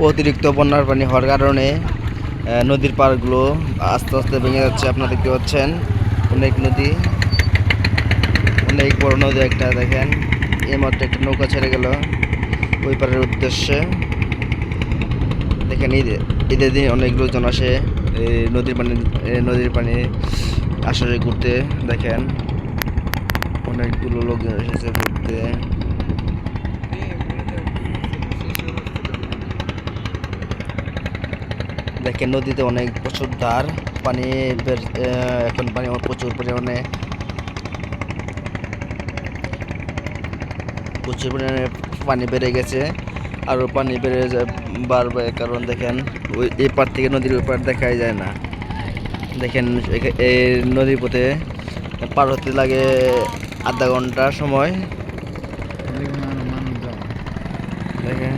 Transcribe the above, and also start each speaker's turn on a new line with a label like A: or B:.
A: অতিরিক্ত বন্যার পানি হওয়ার কারণে নদীর পাড়গুলো আস্তে আস্তে ভেঙে যাচ্ছে। আপনারা দেখতে পাচ্ছেন অনেক নদী, অনেক বড় নদী একটা। দেখেন এইমাত্র একটা নৌকা ছেড়ে গেল ওই পাড়ের উদ্দেশ্যে। দেখেন ঈদের দিন অনেক লোকজন আসে এই নদীর পানি আসলে ঘুরতে। দেখেন অনেকগুলো লোকজন এসেছে ঘুরতে। দেখেন নদীতে অনেক প্রচুর ধার পানি এখন পানি প্রচুর পরিমাণে পানি বেড়ে গেছে। আরও পানি বাড়বে, কারণ দেখেন ওই এই পার থেকে নদীর ওই পার দেখাই যায় না। দেখেন এই নদীর পথে পার হতে লাগে আধা ঘন্টা সময়। দেখেন